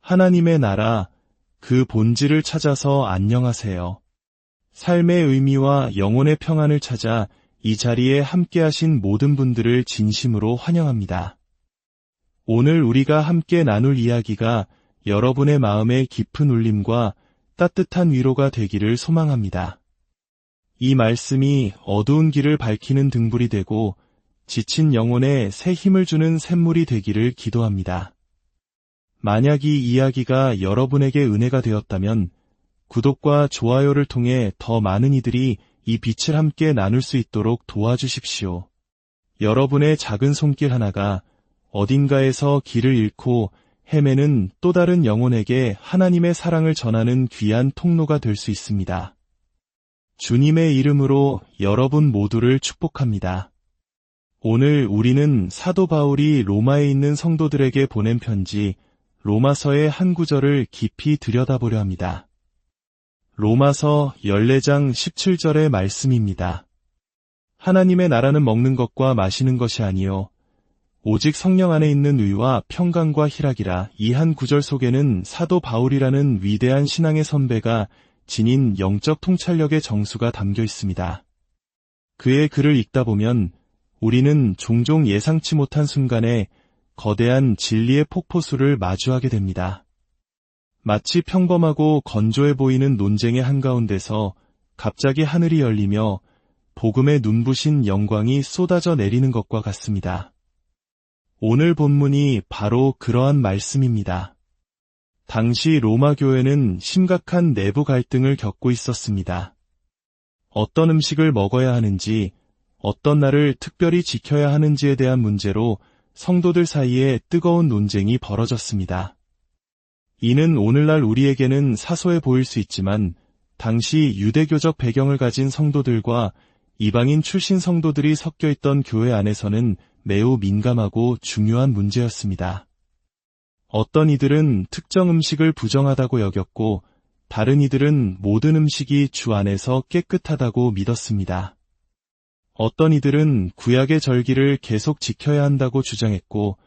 하나님의 나라, 그 본질을 찾아서 안녕하세요. 삶의 의미와 영혼의 평안을 찾아 이 자리에 함께하신 모든 분들을 진심으로 환영합니다. 오늘 우리가 함께 나눌 이야기가 여러분의 마음에 깊은 울림과 따뜻한 위로가 되기를 소망합니다. 이 말씀이 어두운 길을 밝히는 등불이 되고 지친 영혼에 새 힘을 주는 샘물이 되기를 기도합니다. 만약 이 이야기가 여러분에게 은혜가 되었다면 구독과 좋아요를 통해 더 많은 이들이 이 빛을 함께 나눌 수 있도록 도와주십시오. 여러분의 작은 손길 하나가 어딘가에서 길을 잃고 헤매는 또 다른 영혼에게 하나님의 사랑을 전하는 귀한 통로가 될 수 있습니다. 주님의 이름으로 여러분 모두를 축복합니다. 오늘 우리는 사도 바울이 로마에 있는 성도들에게 보낸 편지 로마서의 한 구절을 깊이 들여다보려 합니다. 로마서 14장 17절의 말씀입니다. 하나님의 나라는 먹는 것과 마시는 것이 아니요 오직 성령 안에 있는 의와 평강과 희락이라. 이 한 구절 속에는 사도 바울이라는 위대한 신앙의 선배가 지닌 영적 통찰력의 정수가 담겨 있습니다. 그의 글을 읽다 보면 우리는 종종 예상치 못한 순간에 거대한 진리의 폭포수를 마주하게 됩니다. 마치 평범하고 건조해 보이는 논쟁의 한가운데서 갑자기 하늘이 열리며 복음의 눈부신 영광이 쏟아져 내리는 것과 같습니다. 오늘 본문이 바로 그러한 말씀입니다. 당시 로마 교회는 심각한 내부 갈등을 겪고 있었습니다. 어떤 음식을 먹어야 하는지, 어떤 날을 특별히 지켜야 하는지에 대한 문제로 성도들 사이에 뜨거운 논쟁이 벌어졌습니다. 이는 오늘날 우리에게는 사소해 보일 수 있지만 당시 유대교적 배경을 가진 성도들과 이방인 출신 성도들이 섞여 있던 교회 안에서는 매우 민감하고 중요한 문제였습니다. 어떤 이들은 특정 음식을 부정하다고 여겼고 다른 이들은 모든 음식이 주 안에서 깨끗하다고 믿었습니다. 어떤 이들은 구약의 절기를 계속 지켜야 한다고 주장했고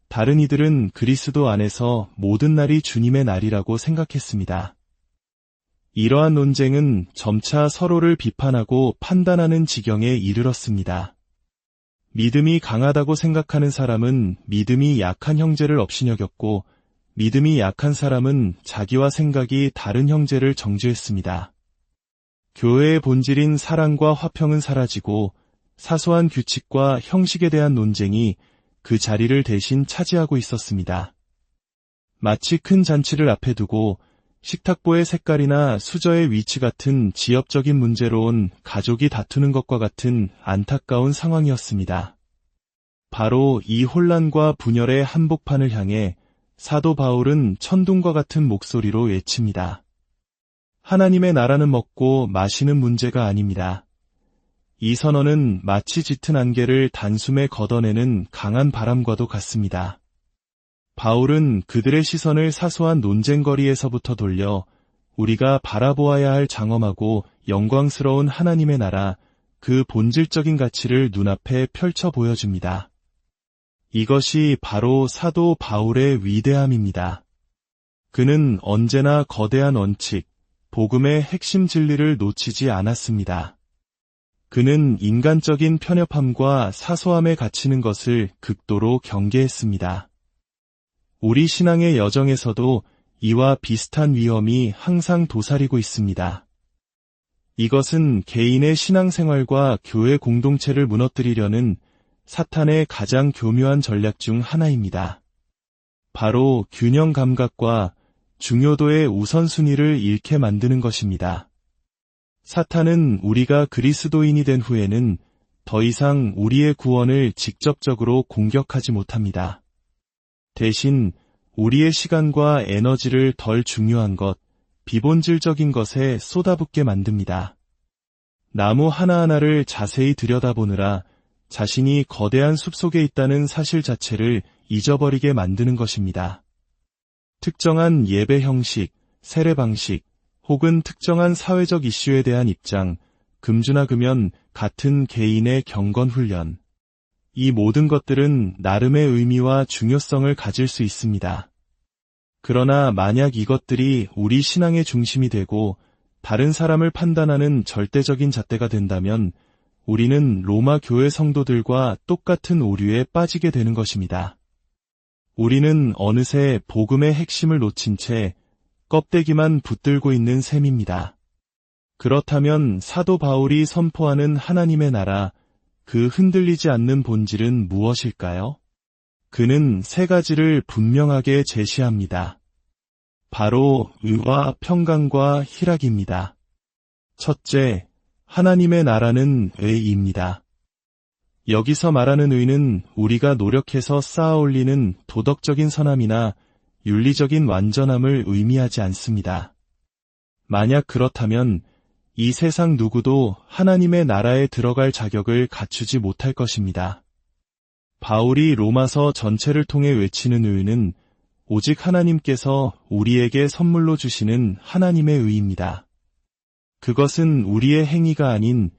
다른 이들은 그리스도 안에서 모든 날이 주님의 날이라고 생각했습니다. 이러한 논쟁은 점차 서로를 비판하고 판단하는 지경에 이르렀습니다. 믿음이 강하다고 생각하는 사람은 믿음이 약한 형제를 업신여겼고 믿음이 약한 사람은 자기와 생각이 다른 형제를 정죄했습니다. 교회의 본질인 사랑과 화평은 사라지고 사소한 규칙과 형식에 대한 논쟁이 그 자리를 대신 차지하고 있었습니다. 마치 큰 잔치를 앞에 두고 식탁보의 색깔이나 수저의 위치 같은 지엽적인 문제로 온 가족이 다투는 것과 같은 안타까운 상황이었습니다. 바로 이 혼란과 분열의 한복판을 향해 사도 바울은 천둥과 같은 목소리로 외칩니다. 하나님의 나라는 먹고 마시는 문제가 아닙니다. 이 선언은 마치 짙은 안개를 단숨에 걷어내는 강한 바람과도 같습니다. 바울은 그들의 시선을 사소한 논쟁거리에서부터 돌려 우리가 바라보아야 할 장엄하고 영광스러운 하나님의 나라, 그 본질적인 가치를 눈앞에 펼쳐 보여줍니다. 이것이 바로 사도 바울의 위대함입니다. 그는 언제나 거대한 원칙, 복음의 핵심 진리를 놓치지 않았습니다. 그는 인간적인 편협함과 사소함에 갇히는 것을 극도로 경계했습니다. 우리 신앙의 여정에서도 이와 비슷한 위험이 항상 도사리고 있습니다. 이것은 개인의 신앙생활과 교회 공동체를 무너뜨리려는 사탄의 가장 교묘한 전략 중 하나입니다. 바로 균형 감각과 중요도의 우선순위를 잃게 만드는 것입니다. 사탄은 우리가 그리스도인이 된 후에는 더 이상 우리의 구원을 직접적으로 공격하지 못합니다. 대신 우리의 시간과 에너지를 덜 중요한 것, 비본질적인 것에 쏟아붓게 만듭니다. 나무 하나하나를 자세히 들여다보느라 자신이 거대한 숲속에 있다는 사실 자체를 잊어버리게 만드는 것입니다. 특정한 예배 형식, 세례 방식, 혹은 특정한 사회적 이슈에 대한 입장, 금주나 금연, 같은 개인의 경건 훈련. 이 모든 것들은 나름의 의미와 중요성을 가질 수 있습니다. 그러나 만약 이것들이 우리 신앙의 중심이 되고 다른 사람을 판단하는 절대적인 잣대가 된다면 우리는 로마 교회 성도들과 똑같은 오류에 빠지게 되는 것입니다. 우리는 어느새 복음의 핵심을 놓친 채 껍데기만 붙들고 있는 셈입니다. 그렇다면 사도 바울이 선포하는 하나님의 나라, 그 흔들리지 않는 본질은 무엇일까요? 그는 세 가지를 분명하게 제시합니다. 바로 의와 평강과 희락입니다. 첫째, 하나님의 나라는 의입니다. 여기서 말하는 의는 우리가 노력해서 쌓아 올리는 도덕적인 선함이나 윤리적인 완전함을 의미하지 않습니다. 만약 그렇다면 이 세상 누구도 하나님의 나라에 들어갈 자격을 갖추지 못할 것입니다. 바울이 로마서 전체를 통해 외치는 의는 오직 하나님께서 우리에게 선물로 주시는 하나님의 의입니다. 그것은 우리의 행위가 아닌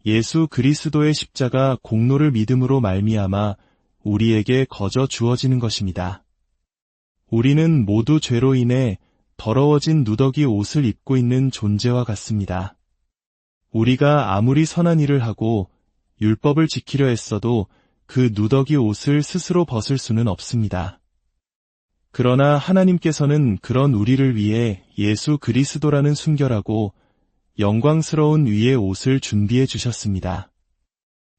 예수 그리스도의 십자가 공로를 믿음으로 말미암아 우리에게 거저 주어지는 것입니다. 우리는 모두 죄로 인해 더러워진 누더기 옷을 입고 있는 존재와 같습니다. 우리가 아무리 선한 일을 하고 율법을 지키려 했어도 그 누더기 옷을 스스로 벗을 수는 없습니다. 그러나 하나님께서는 그런 우리를 위해 예수 그리스도라는 순결하고 영광스러운 위의 옷을 준비해 주셨습니다.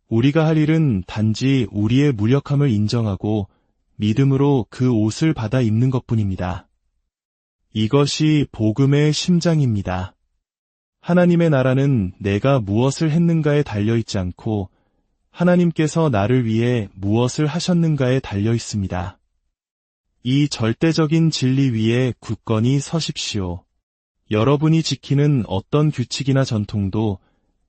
우리가 할 일은 단지 우리의 무력함을 인정하고 믿음으로 그 옷을 받아 입는 것뿐입니다. 이것이 복음의 심장입니다. 하나님의 나라는 내가 무엇을 했는가에 달려있지 않고 하나님께서 나를 위해 무엇을 하셨는가에 달려 있습니다. 이 절대적인 진리 위에 굳건히 서십시오. 여러분이 지키는 어떤 규칙이나 전통도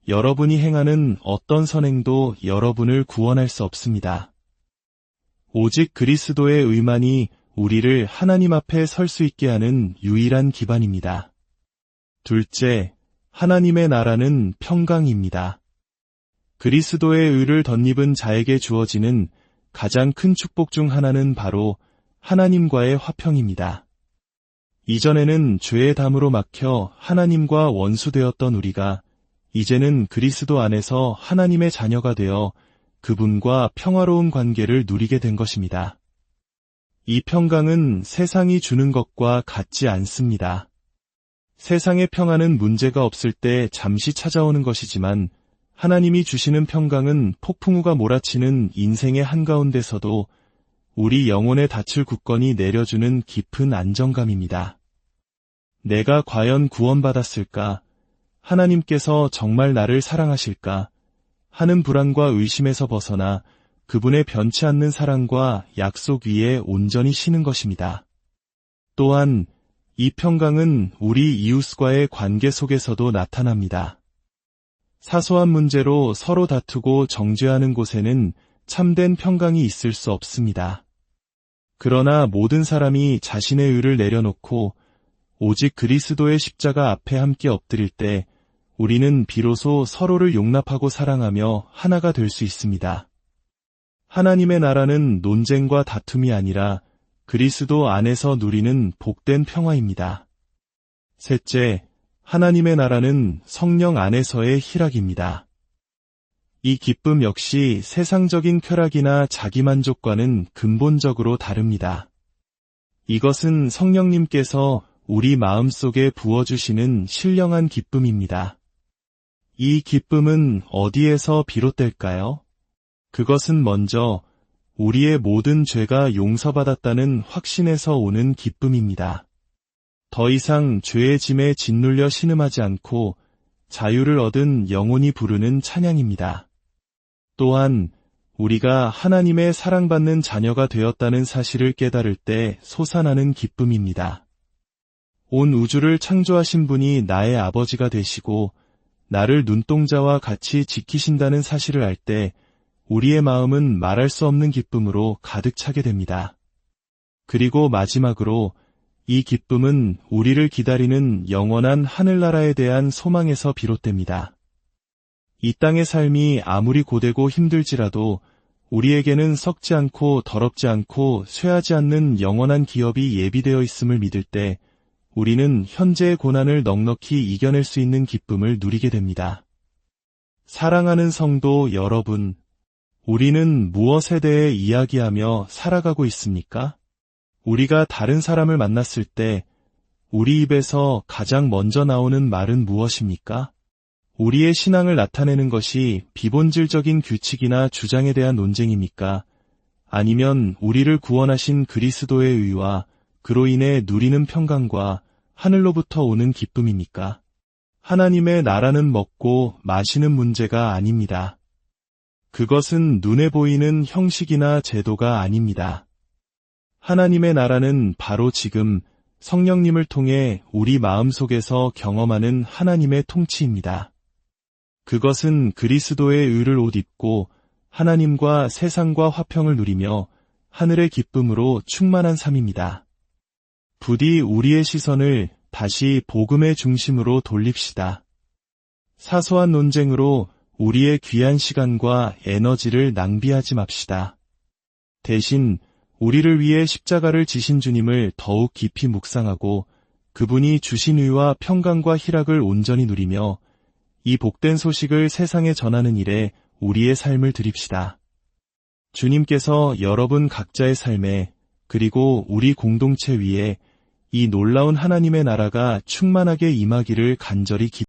여러분이 행하는 어떤 선행도 여러분을 구원할 수 없습니다. 오직 그리스도의 의만이 우리를 하나님 앞에 설 수 있게 하는 유일한 기반입니다. 둘째, 하나님의 나라는 평강입니다. 그리스도의 의를 덧입은 자에게 주어지는 가장 큰 축복 중 하나는 바로 하나님과의 화평입니다. 이전에는 죄의 담으로 막혀 하나님과 원수되었던 우리가 이제는 그리스도 안에서 하나님의 자녀가 되어 그분과 평화로운 관계를 누리게 된 것입니다. 이 평강은 세상이 주는 것과 같지 않습니다. 세상의 평안은 문제가 없을 때 잠시 찾아오는 것이지만 하나님이 주시는 평강은 폭풍우가 몰아치는 인생의 한가운데서도 우리 영혼의 닻을 굳건히 내려주는 깊은 안정감입니다. 내가 과연 구원받았을까? 하나님께서 정말 나를 사랑하실까? 하는 불안과 의심에서 벗어나 그분의 변치 않는 사랑과 약속 위에 온전히 쉬는 것입니다. 또한 이 평강은 우리 이웃과의 관계 속에서도 나타납니다. 사소한 문제로 서로 다투고 정죄하는 곳에는 참된 평강이 있을 수 없습니다. 그러나 모든 사람이 자신의 의를 내려놓고 오직 그리스도의 십자가 앞에 함께 엎드릴 때 우리는 비로소 서로를 용납하고 사랑하며 하나가 될 수 있습니다. 하나님의 나라는 논쟁과 다툼이 아니라 그리스도 안에서 누리는 복된 평화입니다. 셋째, 하나님의 나라는 성령 안에서의 희락입니다. 이 기쁨 역시 세상적인 쾌락이나 자기만족과는 근본적으로 다릅니다. 이것은 성령님께서 우리 마음속에 부어주시는 신령한 기쁨입니다. 이 기쁨은 어디에서 비롯될까요? 그것은 먼저 우리의 모든 죄가 용서받았다는 확신에서 오는 기쁨입니다. 더 이상 죄의 짐에 짓눌려 신음하지 않고 자유를 얻은 영혼이 부르는 찬양입니다. 또한 우리가 하나님의 사랑받는 자녀가 되었다는 사실을 깨달을 때 솟아나는 기쁨입니다. 온 우주를 창조하신 분이 나의 아버지가 되시고 나를 눈동자와 같이 지키신다는 사실을 알 때 우리의 마음은 말할 수 없는 기쁨으로 가득 차게 됩니다. 그리고 마지막으로 이 기쁨은 우리를 기다리는 영원한 하늘나라에 대한 소망에서 비롯됩니다. 이 땅의 삶이 아무리 고되고 힘들지라도 우리에게는 썩지 않고 더럽지 않고 쇠하지 않는 영원한 기업이 예비되어 있음을 믿을 때 우리는 현재의 고난을 넉넉히 이겨낼 수 있는 기쁨을 누리게 됩니다. 사랑하는 성도 여러분, 우리는 무엇에 대해 이야기하며 살아가고 있습니까? 우리가 다른 사람을 만났을 때 우리 입에서 가장 먼저 나오는 말은 무엇입니까? 우리의 신앙을 나타내는 것이 비본질적인 규칙이나 주장에 대한 논쟁입니까? 아니면 우리를 구원하신 그리스도의 의와 그로 인해 누리는 평강과 하늘로부터 오는 기쁨입니까? 하나님의 나라는 먹고 마시는 문제가 아닙니다. 그것은 눈에 보이는 형식이나 제도가 아닙니다. 하나님의 나라는 바로 지금 성령님을 통해 우리 마음속에서 경험하는 하나님의 통치입니다. 그것은 그리스도의 의를 옷 입고 하나님과 세상과 화평을 누리며 하늘의 기쁨으로 충만한 삶입니다. 부디 우리의 시선을 다시 복음의 중심으로 돌립시다. 사소한 논쟁으로 우리의 귀한 시간과 에너지를 낭비하지 맙시다. 대신 우리를 위해 십자가를 지신 주님을 더욱 깊이 묵상하고 그분이 주신 의와 평강과 희락을 온전히 누리며 이 복된 소식을 세상에 전하는 일에 우리의 삶을 드립시다. 주님께서 여러분 각자의 삶에 그리고 우리 공동체 위에 이 놀라운 하나님의 나라가 충만하게 임하기를 간절히 기도합니다.